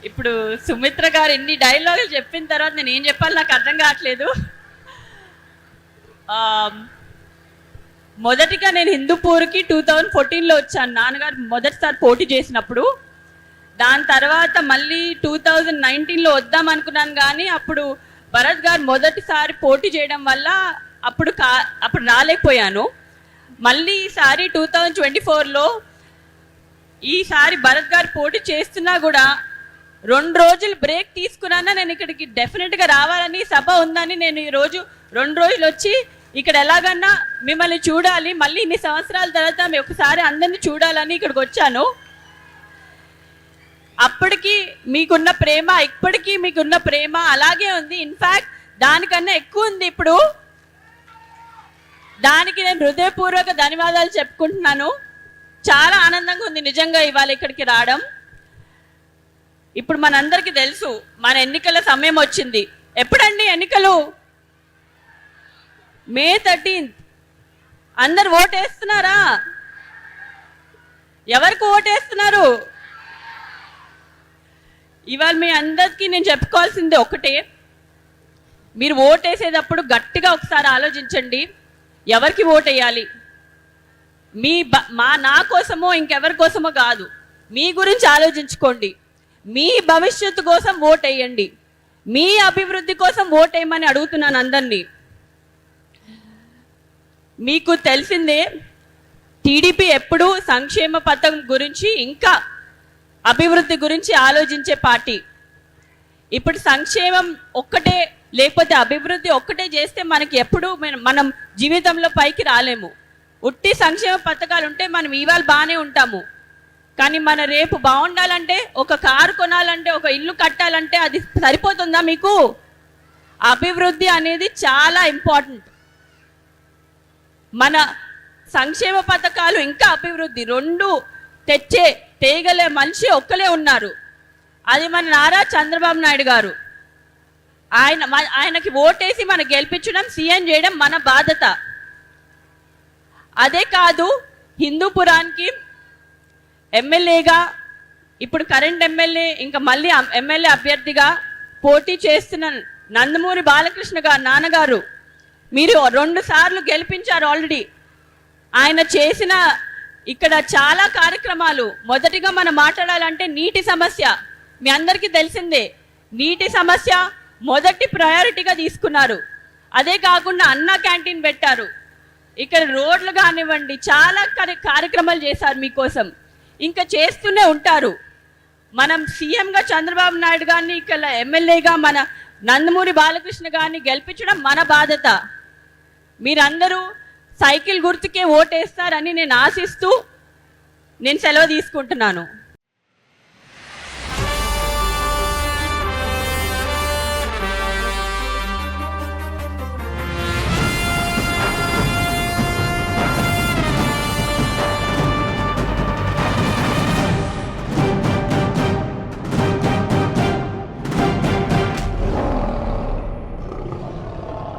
ఇప్పుడు సుమిత్ర గారు ఎన్ని డైలాగులు చెప్పిన తర్వాత నేను ఏం చెప్పాలి నాకు అర్థం కావట్లేదు. మొదటిగా నేను హిందూపూర్కి 2014లో వచ్చాను, నాన్నగారు మొదటిసారి పోటీ చేసినప్పుడు. దాని తర్వాత మళ్ళీ 2019లో వద్దాం అనుకున్నాను, కానీ అప్పుడు భరత్ గారు మొదటిసారి పోటీ చేయడం వల్ల అప్పుడు రాలేకపోయాను. మళ్ళీ ఈసారి 2024లో ఈసారి భరత్ గారు పోటీ చేస్తున్నా కూడా 2 రోజులు బ్రేక్ తీసుకున్నా నేను ఇక్కడికి డెఫినెట్గా రావాలని, సభ ఉందని నేను ఈరోజు 2 రోజులు వచ్చి ఇక్కడ ఎలాగన్నా మిమ్మల్ని చూడాలి, మళ్ళీ ఇన్ని సంవత్సరాల తర్వాత మీ ఒకసారి అందరినీ చూడాలని ఇక్కడికి వచ్చాను. అప్పటికి మీకున్న ప్రేమ ఇప్పటికీ మీకున్న ప్రేమ అలాగే ఉంది, ఇన్ఫ్యాక్ట్ దానికన్నా ఎక్కువ ఉంది ఇప్పుడు. దానికి నేను హృదయపూర్వక ధన్యవాదాలు చెప్పుకుంటున్నాను. చాలా ఆనందంగా ఉంది నిజంగా ఇవాళ ఇక్కడికి రావడం. ఇప్పుడు మనందరికీ తెలుసు మన ఎన్నికల సమయం వచ్చింది. ఎప్పుడండి ఎన్నికలు? May 13th. అందరు ఓటేస్తున్నారా? ఎవరికి ఓటేస్తున్నారు? ఇవాళ మీ అందరికీ నేను చెప్పుకోవాల్సింది ఒకటే, మీరు ఓటేసేటప్పుడు గట్టిగా ఒకసారి ఆలోచించండి, ఎవరికి ఓటేయాలి. నా కోసమో ఇంకెవరి కోసమో కాదు, మీ గురించి ఆలోచించుకోండి. మీ భవిష్యత్తు కోసం ఓటేయండి, మీ అభివృద్ధి కోసం ఓటేయమని అడుగుతున్నాను అందరినీ. మీకు తెలిసిందే, టీడీపీ ఎప్పుడూ సంక్షేమ పథకం గురించి ఇంకా అభివృద్ధి గురించి ఆలోచించే పార్టీ. ఇప్పుడు సంక్షేమం ఒక్కటే లేకపోతే అభివృద్ధి ఒక్కటే చేస్తే మనకి ఎప్పుడు మనం జీవితంలో పైకి రాలేము. ఉట్టి సంక్షేమ పథకాలు ఉంటే మనం ఇవాళ బాగానే ఉంటాము, కానీ మన రేపు బాగుండాలంటే, ఒక కారు కొనాలంటే, ఒక ఇల్లు కట్టాలంటే అది సరిపోతుందా మీకు? అభివృద్ధి అనేది చాలా ఇంపార్టెంట్. మన సంక్షేమ పథకాలు ఇంకా అభివృద్ధి రెండు తేగలే మనిషి ఒక్కలే ఉన్నారు, అది మన నారా చంద్రబాబు నాయుడు గారు. ఆయనకి ఓటేసి మనం గెలిపించడం, సీఎం చేయడం మన బాధ్యత. అదే కాదు, హిందూపురానికి ఎమ్మెల్యేగా ఇప్పుడు కరెంట్ ఎమ్మెల్యే ఇంకా మళ్ళీ ఎమ్మెల్యే అభ్యర్థిగా పోటీ చేస్తున్న నందమూరి బాలకృష్ణ గారు నాన్నగారు మీరు 2 సార్లు గెలిపించారు ఆల్రెడీ. ఆయన చేసిన ఇక్కడ చాలా కార్యక్రమాలు. మొదటిగా మనం మాట్లాడాలంటే నీటి సమస్య మీ అందరికీ తెలిసిందే. నీటి సమస్య మొదటి ప్రయారిటీగా తీసుకున్నారు. అదే కాకుండా అన్న క్యాంటీన్ పెట్టారు. ఇక్కడ రోడ్లు కానివ్వండి, చాలా కార్యక్రమాలు చేశారు మీకోసం, ఇంకా చేస్తూనే ఉంటారు. మనం సీఎంగా చంద్రబాబు నాయుడు గారిని, ఇక్కడ ఎమ్మెల్యేగా మన నందమూరి బాలకృష్ణ గారిని గెలిపించడం మన బాధ్యత. మీరందరూ సైకిల్ గుర్తుకే ఓటేస్తారని నేను ఆశిస్తూ నేను సెలవు తీసుకుంటున్నాను.